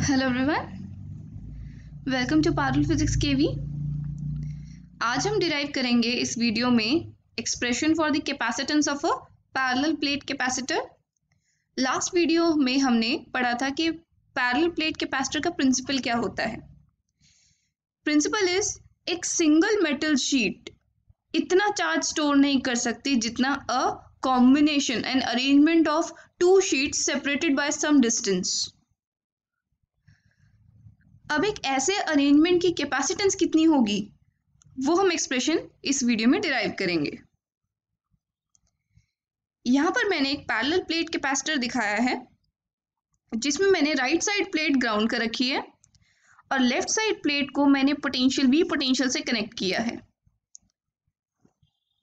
Hello everyone, welcome to Parul physics KV. आज हम derive करेंगे इस वीडियो में expression for the capacitance of a parallel plate capacitor. Last video में हमने पढ़ा था कि पैरेलल प्लेट कैपेसिटर का प्रिंसिपल क्या होता है। प्रिंसिपल इज एक सिंगल मेटल शीट इतना चार्ज स्टोर नहीं कर सकती जितना a combination and arrangement of two sheets separated by some distance. अब एक ऐसे अरेंजमेंट की कैपेसिटेंस कितनी होगी वो हम एक्सप्रेशन इस वीडियो में डिराइव करेंगे। यहां पर मैंने एक पैरेलल प्लेट कैपेसिटर दिखाया है जिसमें मैंने राइट साइड प्लेट ग्राउंड कर रखी है और लेफ्ट साइड प्लेट को मैंने वी पोटेंशियल से कनेक्ट किया है।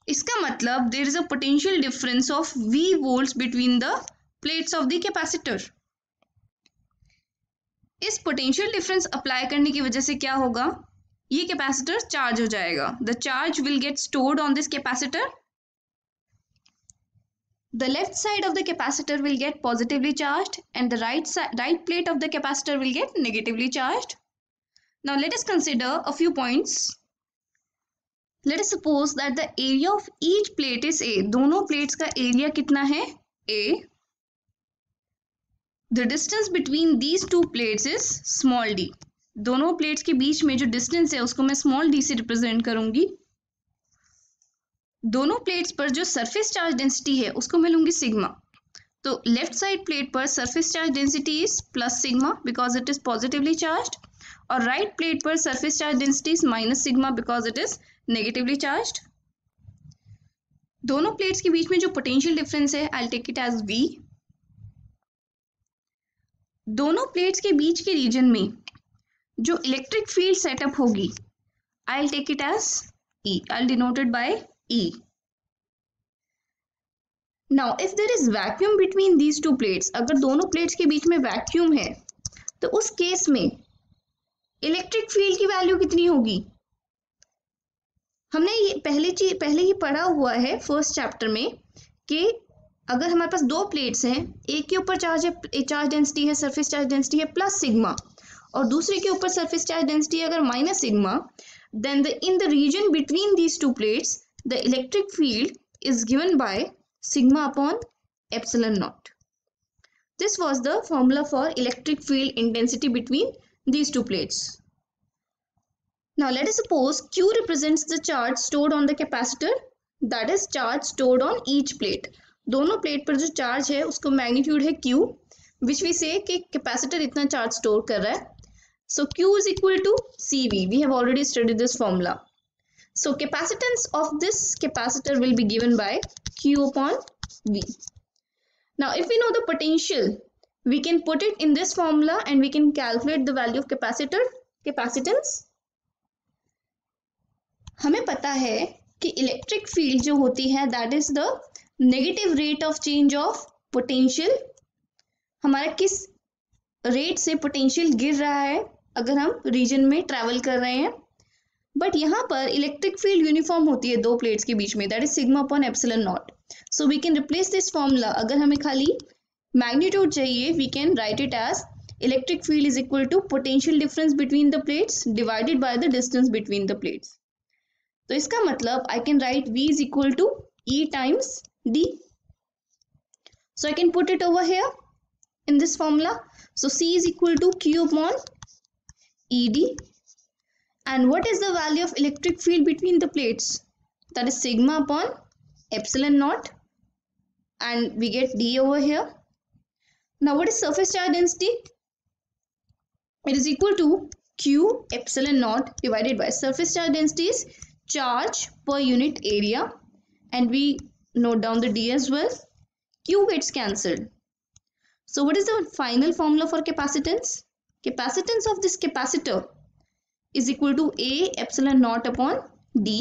इसका मतलब there is a potential difference of V volts between the plates of the capacitor. इस पोटेंशियल डिफरेंस अप्लाई करने की वजह से क्या होगा, ये कैपेसिटर चार्ज हो जाएगा। The charge will get stored on this capacitor. The left side of the capacitor will get positively charged and the right plate of the capacitor will get negatively charged. Now let us consider a few points. Let us suppose that the area of each plate is A. दोनों plates का area कितना है? A. The distance between these two plates is small d. दोनों plates के बीच में जो distance है उसको मैं स्मॉल d से रिप्रेजेंट करूंगी। दोनों प्लेट्स पर जो सरफेस चार्ज डेंसिटी है उसको मैं लूंगी सिग्मा। तो लेफ्ट साइड प्लेट पर surface charge density is plus sigma because it is positively charged और राइट प्लेट पर surface charge density is minus sigma because it is negatively charged. दोनों plates के बीच में जो पोटेंशियल डिफरेंस है I will take it as V। दोनों plates के बीच के रीजन में जो इलेक्ट्रिक फील्ड सेटअप होगी I will take it as E. I will denote it by E. Now if there is vacuum between these two plates, अगर दोनों plates के बीच में वैक्यूम है तो उस केस में इलेक्ट्रिक फील्ड की वैल्यू कितनी होगी? हमने ये पहले ही पढ़ा हुआ है फर्स्ट चैप्टर में कि अगर हमारे पास दो प्लेट्स हैं, एक के ऊपर चार्ज डेंसिटी है सरफेस चार्ज डेंसिटी है प्लस सिग्मा और दूसरे के ऊपर सरफेस चार्ज डेंसिटी है अगर minus sigma, then in the region between these two plates the electric field is given by sigma upon epsilon naught. This was the formula for electric field intensity between these two plates. Now let us suppose Q represents the charge stored on the capacitor, that is charge stored on each plate. दोनों plate पर जो charge है उसको magnitude है Q, which we say कि capacitor इतना charge store कर रहा है। So Q is equal to CV. We have already studied this formula. So capacitance of this capacitor will be given by Q upon V. Now if we know the potential, we can put it in this formula and we can calculate the value of capacitance. हमें पता है कि electric field जो होती है that is the negative rate of change of potential. हमारा किस rate से पोटेंशियल गिर रहा है अगर हम रीजन में ट्रैवल कर रहे हैं। बट यहाँ पर इलेक्ट्रिक फील्ड यूनिफॉर्म होती है दो प्लेट्स के बीच में, that is sigma upon epsilon naught. So we can replace this formula. अगर हमें खाली मैग्नीट्यूड चाहिए we can write it as electric field is equal to potential difference between the plates divided by the distance between the plates. तो इसका मतलब I can write V is equal to E times D. So I can put it over here in this formula. So C is equal to Q upon ED. And what is the value of electric field between the plates? That is sigma upon epsilon naught. And we get D over here. Now what is surface charge density? It is equal to Q epsilon naught divided by surface charge density is charge per unit area. And we note down the D as well. Q gets cancelled. So what is the final formula for capacitance? Capacitance of this capacitor is equal to A epsilon naught upon D.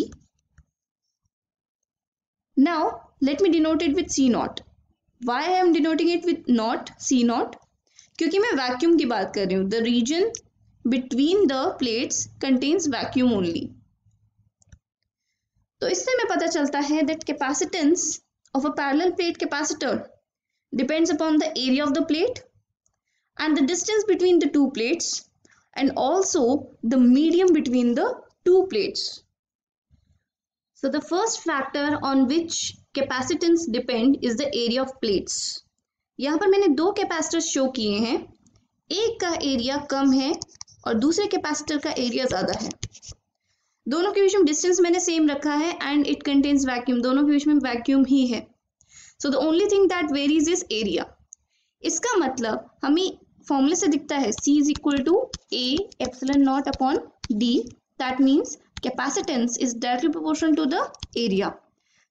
Now let me denote it with C naught. Why I am denoting it with naught, C naught? क्योंकि मैं vacuum की बात कर रही हूँ। The region between the plates contains vacuum only. तो इससे हमें पता चलता है that capacitance of a parallel plate capacitor depends upon the area of the plate. and the distance between the two plates and also the medium between the two plates. So the first factor on which capacitance depend is the area of plates. यहाँ पर मैंने दो capacitor show किए हैं, एक का area कम है और दूसरे कैपेसिटर का एरिया ज़्यादा है। दोनों के बीच में डिस्टेंस मैंने सेम रखा है एंड इट कंटेन्स वैक्यूम, दोनों के बीच में वैक्यूम ही है। So the only thing that varies is area. इसका मतलब हमें फॉर्मूले से दिखता है C is equal to A epsilon naught upon D, that means capacitance is directly proportional to the area.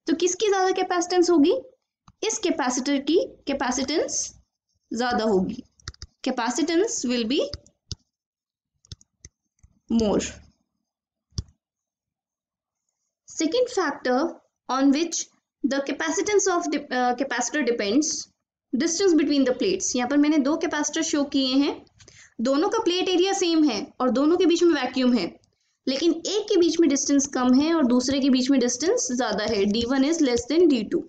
तो किसकी ज़्यादा कैपेसिटेंस होगी? इस कैपेसिटर की कैपेसिटेंस ज़्यादा होगी, capacitance will be more. Second factor on which the capacitance of capacitor depends, distance between the plates। यहाँ पर मैंने दो कैपेसिटर शो किए हैं, दोनों का प्लेट एरिया सेम है और दोनों के बीच में वैक्यूम है, लेकिन एक के बीच में डिस्टेंस कम है और दूसरे के बीच में डिस्टेंस ज़्यादा है, D1 is less than D2।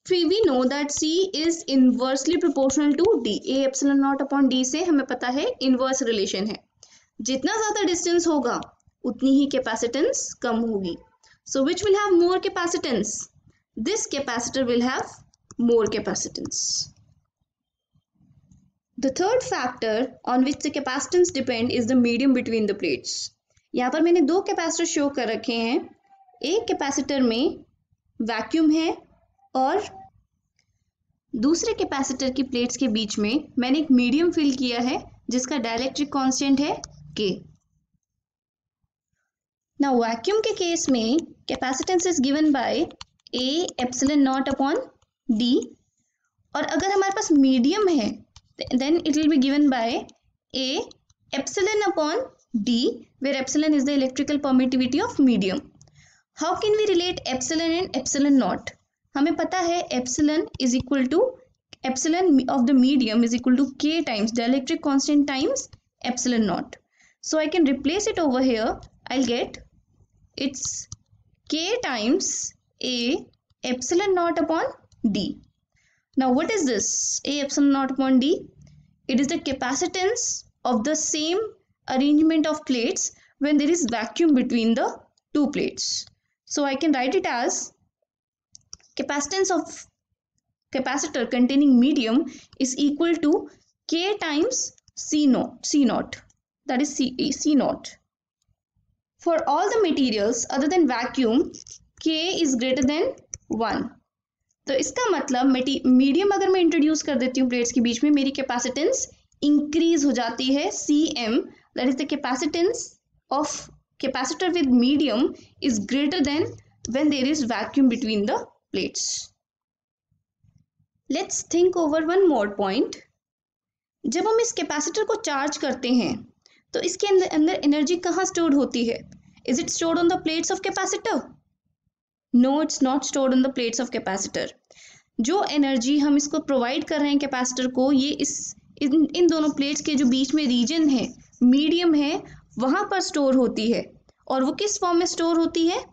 We know that C is inversely proportional to D। A epsilon naught upon D से हमें पता है इनवर्स रिलेशन है, जितना ज़्यादा डिस्टेंस होगा उतनी ही कैपेसिटेंस कम होगी। So which will have more capacitance? This capacitor will have more capacitance. The third factor on which the capacitance depend is the medium between the plates। यहाँ पर मैंने दो कैपेसिटर शो कर रखे हैं, एक कैपेसिटर में वैक्यूम है और दूसरे कैपेसिटर की प्लेट्स के बीच में मैंने एक मीडियम फिल किया है जिसका डाइलेक्ट्रिक कांस्टेंट है K। Now वैक्यूम के केस में capacitance is given by A epsilon naught upon D, और अगर हमारे पास मीडियम है then it will be given by A epsilon upon D, where epsilon is the electrical permittivity of medium. How can we relate epsilon and epsilon naught? हमें पता है epsilon is equal to epsilon of the medium is equal to K times dielectric constant times epsilon not. So I can replace it over here. I'll get it's K times A epsilon naught upon D. Now what is this A epsilon naught upon D? It is the capacitance of the same arrangement of plates when there is vacuum between the two plates. So I can write it as capacitance of capacitor containing medium is equal to K times C naught. That is C naught. For all the materials other than vacuum, K is greater than 1। तो इसका मतलब medium अगर मैं introduce कर देती हूँ plates के बीच में, मेरी कैपेसिटेंस इंक्रीज हो जाती है Cm, that is the capacitance of capacitor with medium is greater than when there is vacuum between the plates. Let's think over one more point. जब हम इस कैपेसिटर को चार्ज करते हैं तो इसके अंदर एनर्जी कहाँ स्टोर्ड होती है? Is it stored on the plates of capacitor? No, it's not stored on the plates of capacitor. जो एनर्जी हम इसको प्रोवाइड कर रहे हैं कैपेसिटर को, ये इन दोनों प्लेट्स के जो बीच में रीजन है, मीडियम है, वहां पर स्टोर होती है। और वो किस फॉर्म में स्टोर होती है?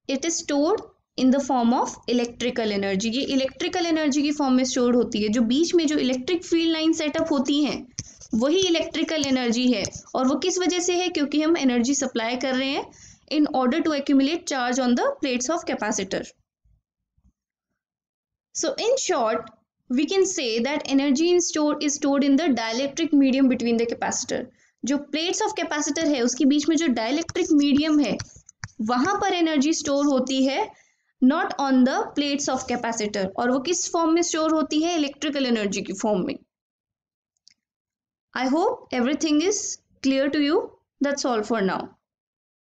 It is stored in the form of electrical energy. ये इलेक्ट्रिकल एनर्जी की फॉर्म में स्टोर होती है। जो बीच में जो इलेक्ट्रिक फील्ड लाइन सेटअप होती हैं वही इलेक्ट्रिकल एनर्जी है। और वो किस वजह से है? क्योंकि हम एनर्जी सप्लाई कर रहे हैं in order to accumulate charge on the plates of capacitor. So in short, we can say that energy is stored in the dielectric medium between the capacitor. जो plates of capacitor है उसके बीच में जो dielectric medium है वहां पर energy store होती है, not on the plates of capacitor। और वो किस फॉर्म में स्टोर होती है? इलेक्ट्रिकल एनर्जी की फॉर्म में। I hope everything is clear to you. That's all for now.